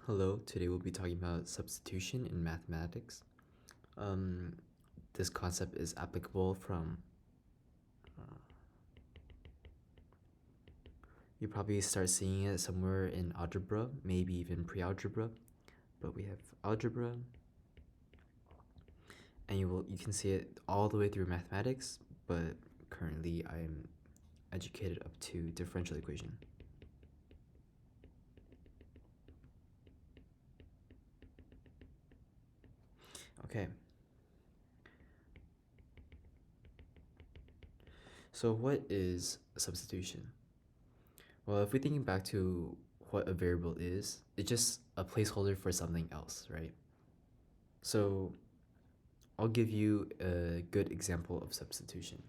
Hello, today we'll be talking about substitution in mathematics. Um, this concept is applicable from, you probably start seeing it somewhere in algebra, maybe even pre-algebra, but we have algebra, and you can see it all the way through mathematics, but currently I'm educated up to differential equation. Okay. So what is substitution? Well, if we're thinking back to what a variable is, it's just a placeholder for something else, right? So I'll give you a good example of substitution.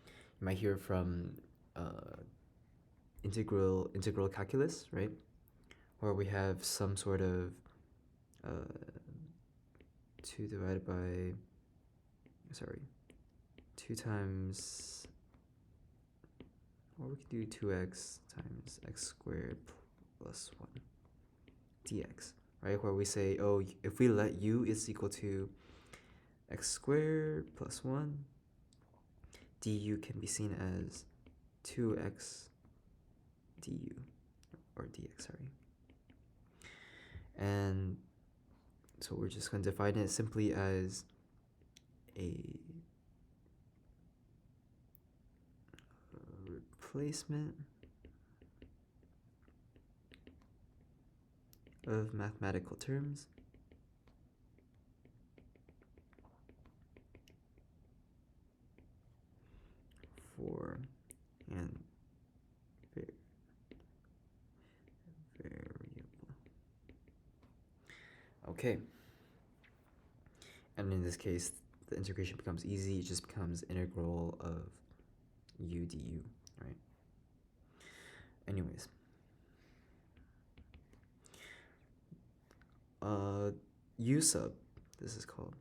You might hear from integral calculus, right? Where we have some sort of uh, 2 divided by, sorry, 2 times, or we could do 2x times x squared plus 1 dx, right? Where we say, oh, if we let u is equal to x squared plus 1, du can be seen as 2x du, or dx, sorry. And so we're just going to define it simply as a replacement of mathematical terms for an variable. Okay. And in this case, the integration becomes easy. It just becomes integral of u du, right? Anyways. U sub, this is called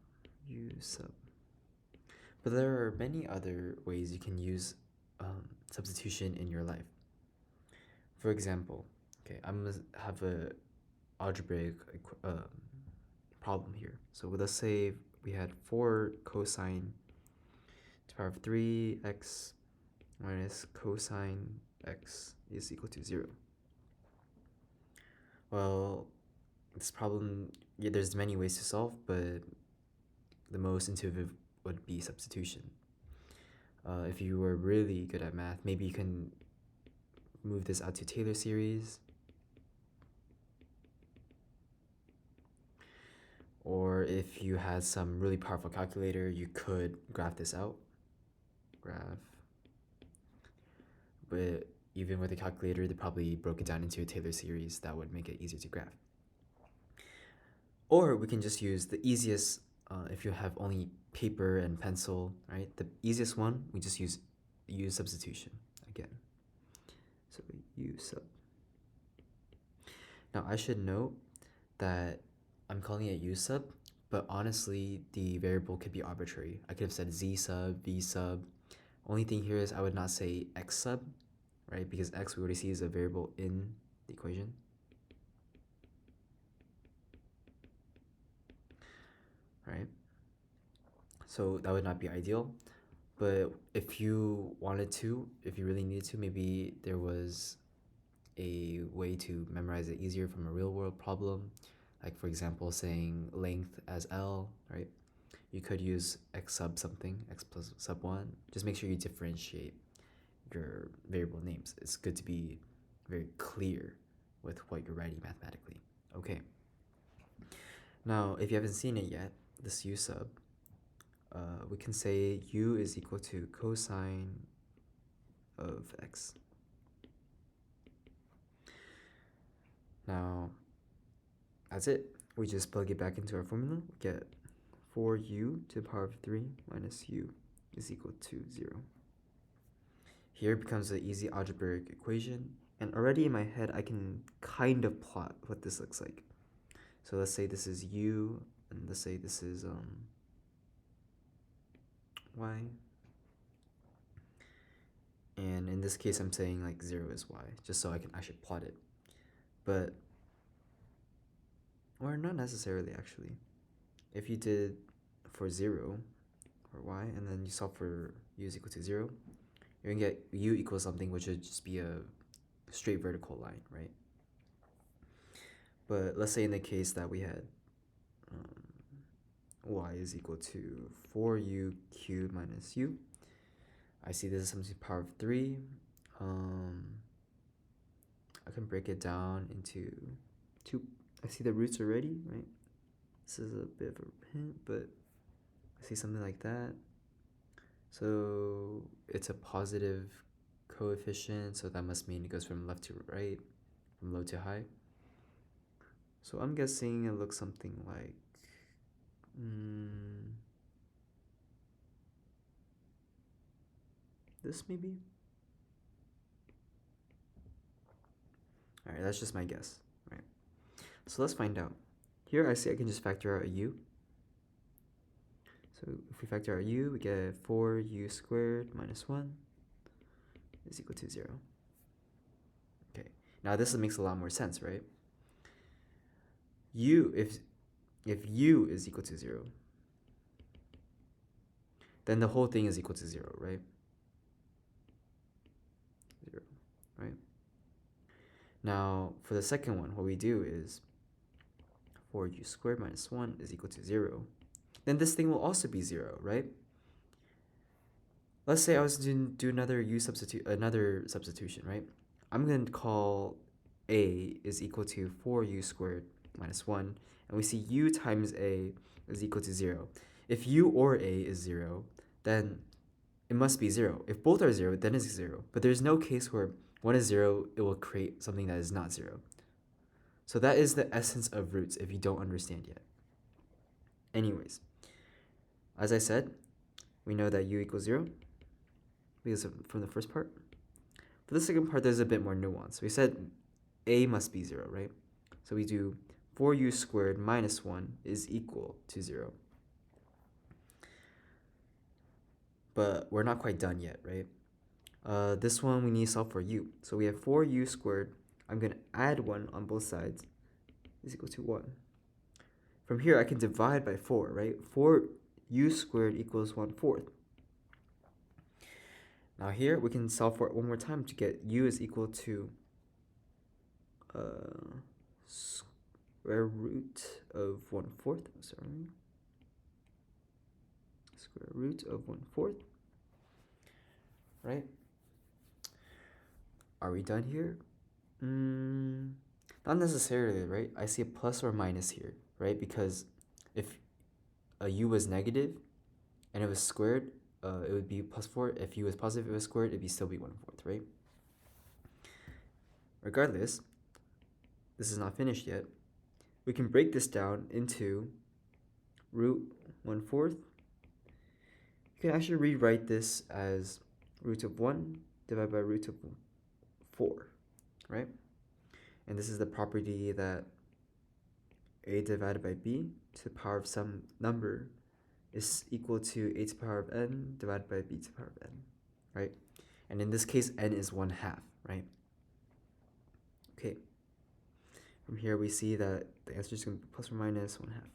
U sub. But there are many other ways you can use substitution in your life. For example, okay, I'm gonna have a algebraic problem here. So let's say we had 4 cosine to the power of 3x minus cosine x is equal to 0. Well, this problem, yeah, there's many ways to solve, but the most intuitive would be substitution. If you were really good at math, maybe you can move this out to Taylor series. Or if you had some really powerful calculator, you could graph this out. Graph. But even with a calculator, they probably broke it down into a Taylor series that would make it easier to graph. Or we can just use the easiest, if you have only paper and pencil, right? The easiest one, we just use substitution again. So u sub. Now I should note that I'm calling it u sub, but honestly the variable could be arbitrary. I could have said z sub, v sub. Only thing here is I would not say x sub, right? Because x we already see is a variable in the equation. Right? So that would not be ideal. But if you wanted to, if you really needed to, maybe there was a way to memorize it easier from a real world problem. Like for example, saying length as L, right? You could use x sub something, x plus sub 1. Just make sure you differentiate your variable names. It's good to be very clear with what you're writing mathematically. Okay. Now, if you haven't seen it yet, this u sub, we can say u is equal to cosine of x. Now, that's it. We just plug it back into our formula. We get 4u to the power of 3 minus u is equal to 0. Here becomes an easy algebraic equation, and already in my head I can kind of plot what this looks like. So let's say this is u, and let's say this is y. And in this case I'm saying like 0 is y, just so I can actually plot it. But or not necessarily actually. If you did for 0 or y, and then you solve for u is equal to 0, you're gonna get u equals something which would just be a straight vertical line, right? But let's say in the case that we had y is equal to 4u cubed minus u. I see this is something to the power of 3. I can break it down into 2. I see the roots already, right? This is a bit of a hint, but I see something like that. So it's a positive coefficient, so that must mean it goes from left to right, from low to high. So I'm guessing it looks something like this maybe? Alright, that's just my guess, right? So let's find out. Here I see I can just factor out a u. So if we factor out u, we get 4u squared minus 1 is equal to 0. Okay, now this makes a lot more sense, right? If u is equal to 0, then the whole thing is equal to 0, right? 0, right? Now, for the second one, what we do is 4u squared minus 1 is equal to 0. Then this thing will also be 0, right? Let's say I was to do another substitution, right? I'm going to call a is equal to 4u squared minus 1, and we see u times a is equal to 0. If u or a is 0, then it must be 0. If both are 0, then it's 0. But there's no case where one is 0, it will create something that is not 0. So that is the essence of roots if you don't understand yet. Anyways, as I said, we know that u equals 0 because from the first part. For the second part, there's a bit more nuance. We said a must be 0, right? So we do 4u squared minus 1 is equal to 0. But we're not quite done yet, right? This one we need to solve for u. So we have 4u squared. I'm going to add 1 on both sides is equal to 1. From here, I can divide by 4, right? 4u squared equals 1/4. Now here, we can solve for it one more time to get u is equal to square root of 1/4. Sorry. Square root of 1/4. Right? Are we done here? Not necessarily, right? I see a plus or minus here, right? Because if a u was negative and it was squared, it would be +4. If u was positive, it was squared, it'd still be 1/4, right? Regardless, this is not finished yet. We can break this down into root 1/4. You can actually rewrite this as root of 1 divided by root of 4, right? And this is the property that a divided by b to the power of some number is equal to a to the power of n divided by b to the power of n, right? And in this case, n is 1/2, right? Okay. From here, we see that the answer is going to be plus or minus 1/2.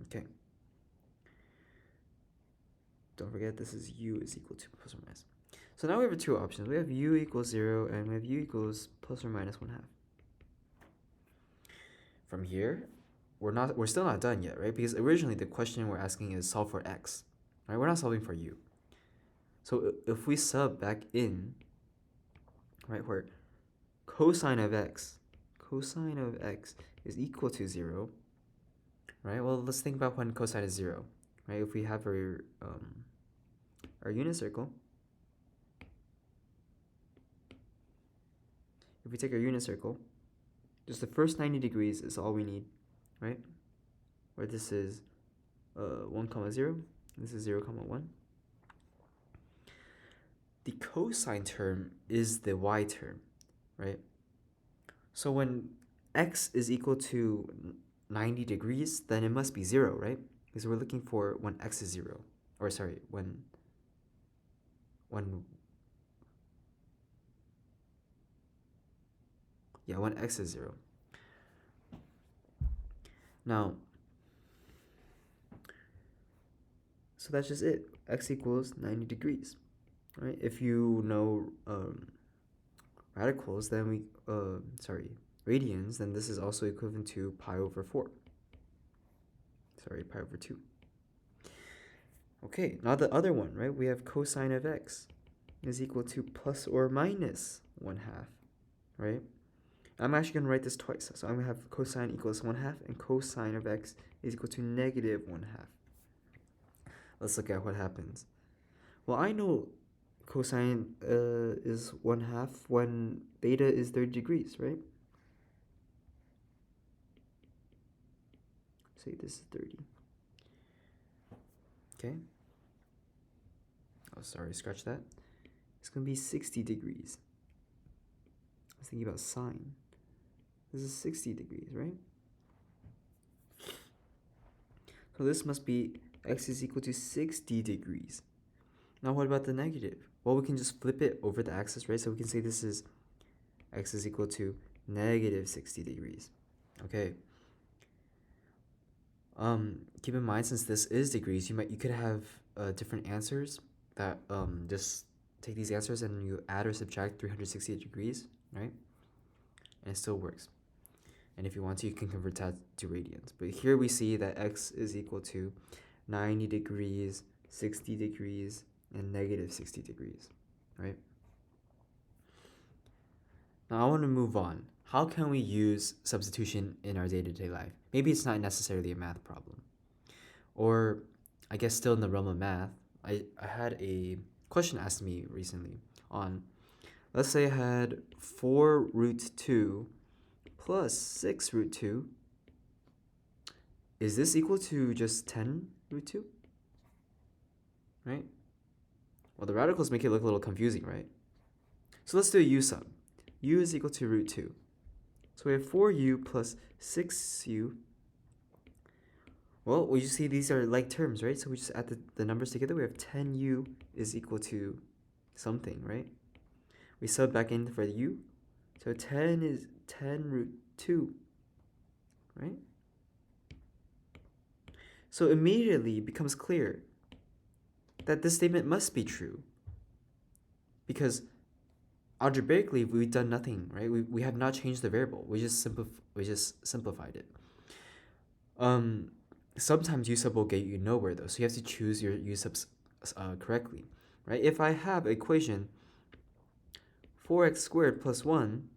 Okay. Don't forget this is u is equal to plus or minus. So now we have two options. We have u equals 0 and we have u equals plus or minus 1/2. From here, we're still not done yet, right? Because originally the question we're asking is solve for x, right? We're not solving for u. So if we sub back in, right, where cosine of x is equal to 0, right? Well, let's think about when cosine is 0, right? If we have our unit circle, if we take our unit circle, just the first 90 degrees is all we need, right? Where this is 1, 0, this is 0, 1. The cosine term is the y term, right? So when x is equal to 90 degrees, then it must be 0, right? Because we're looking for when x is 0. Or sorry, when Yeah, when x is 0. Now, so that's just it. X equals 90 degrees, right? If you know radicals, then radians, then this is also equivalent to pi over 4. Sorry, pi over 2. Okay, now the other one, right? We have cosine of x is equal to plus or minus 1/2, right? I'm actually going to write this twice. So I'm going to have cosine equals 1/2 and cosine of x is equal to negative 1/2. Let's look at what happens. Well, I know cosine is 1/2 when theta is 30 degrees, right? Say this is 30. Okay. Oh, sorry, scratch that. It's going to be 60 degrees. I was thinking about sine. This is 60 degrees, right? So this must be x is equal to 60 degrees. Now what about the negative? Well, we can just flip it over the axis, right? So we can say this is x is equal to negative 60 degrees. Okay. Keep in mind, since this is degrees, you could have different answers that just take these answers and you add or subtract 360 degrees, right? And it still works. And if you want to, you can convert that to radians. But here we see that x is equal to 90 degrees, 60 degrees, and negative 60 degrees, right? Now I want to move on. How can we use substitution in our day-to-day life? Maybe it's not necessarily a math problem. Or I guess still in the realm of math, I had a question asked me recently on, let's say I had 4 root 2 plus 6 root 2. Is this equal to just 10 root 2? Right? Well, the radicals make it look a little confusing, right? So let's do a u sum. U is equal to root 2. So we have 4u plus 6u. Well, you see these are like terms, right? So we just add the numbers together. We have 10u is equal to something, right? We sub back in for the u. So 10 is 10 root 2, right? So immediately it becomes clear that this statement must be true, because algebraically we've done nothing, right? We have not changed the variable. We just simplified it. Sometimes u sub will get you nowhere though, so you have to choose your u subs correctly, right? If I have equation 4x squared plus 1,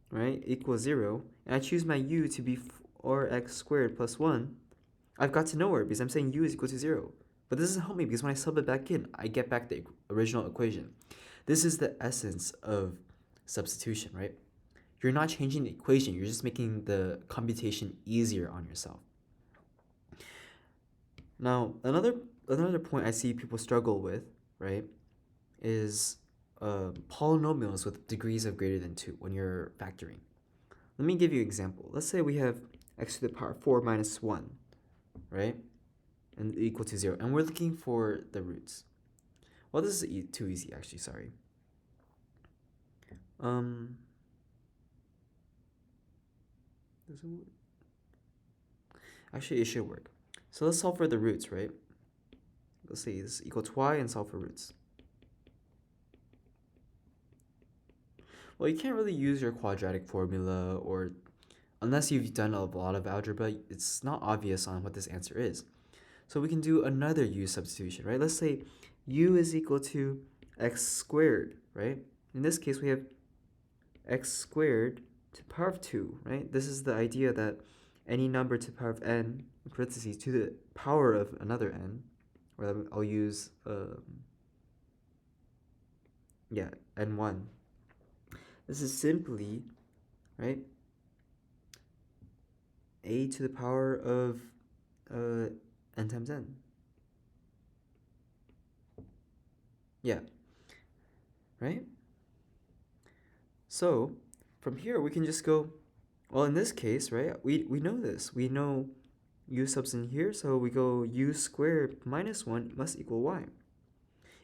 right, equals 0, and I choose my u to be 4x squared plus 1, I've got to nowhere because I'm saying u is equal to 0. But this doesn't help me because when I sub it back in, I get back the original equation. This is the essence of substitution, right? You're not changing the equation, you're just making the computation easier on yourself. Now, another point I see people struggle with, right, is polynomials with degrees of greater than 2 when you're factoring. Let me give you an example. Let's say we have x to the power 4 minus 1, right, and equal to 0, and we're looking for the roots. Well, this is too easy, actually, sorry. Doesn't work. Actually, it should work. So let's solve for the roots, right? Let's see, this is equal to y and solve for roots. Well, you can't really use your quadratic formula, or unless you've done a lot of algebra, it's not obvious on what this answer is. So we can do another u substitution, right? Let's say u is equal to x squared, right? In this case, we have x squared to the power of 2, right? This is the idea that any number to the power of n, in parentheses, to the power of another n, or I'll use, n1. This is simply, right, a to the power of n times n. Yeah, right? So from here we can just go, well, in this case, right, we know this. We know u subs in here, so we go u squared minus 1 must equal y.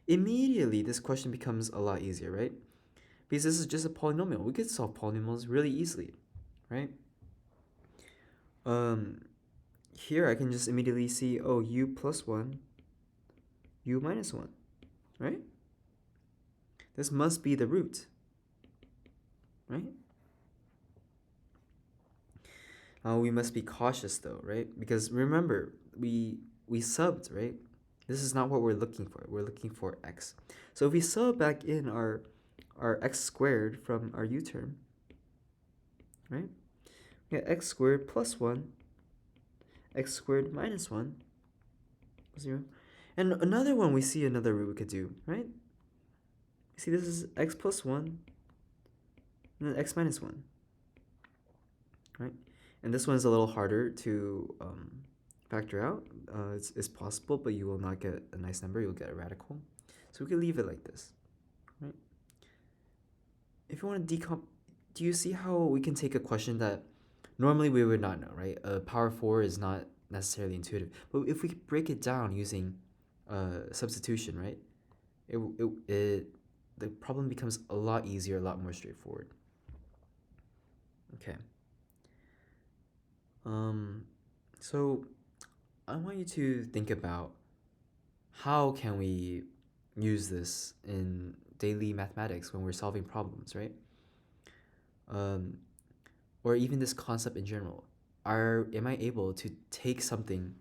Immediately this question becomes a lot easier, right? Because this is just a polynomial. We could solve polynomials really easily. right? Here I can just immediately see, oh, u plus 1, u minus 1, right? This must be the root, right? We must be cautious though, right? Because remember, we subbed, right? This is not what we're looking for. We're looking for x. So if we sub back in our x squared from our u term, right? We get x squared plus 1, x squared minus 1, 0. And another one, we see another root we could do, right? You see this is x plus 1, and then x minus 1, right? And this one's a little harder to factor out. It's possible, but you will not get a nice number. You'll get a radical. So we can leave it like this, right? If you want to do you see how we can take a question that normally we would not know, right? Power 4 is not necessarily intuitive. But if we break it down using substitution, right? The problem becomes a lot easier, a lot more straightforward. Okay. So I want you to think about how can we use this in daily mathematics when we're solving problems, right? Or even this concept in general. Am I able to take something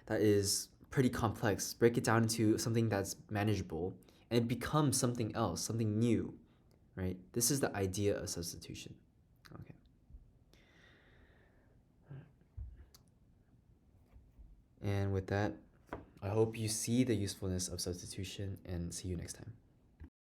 that is pretty complex, break it down into something that's manageable, and it becomes something else, something new, right? This is the idea of substitution. Okay. And with that, I hope you see the usefulness of substitution and see you next time.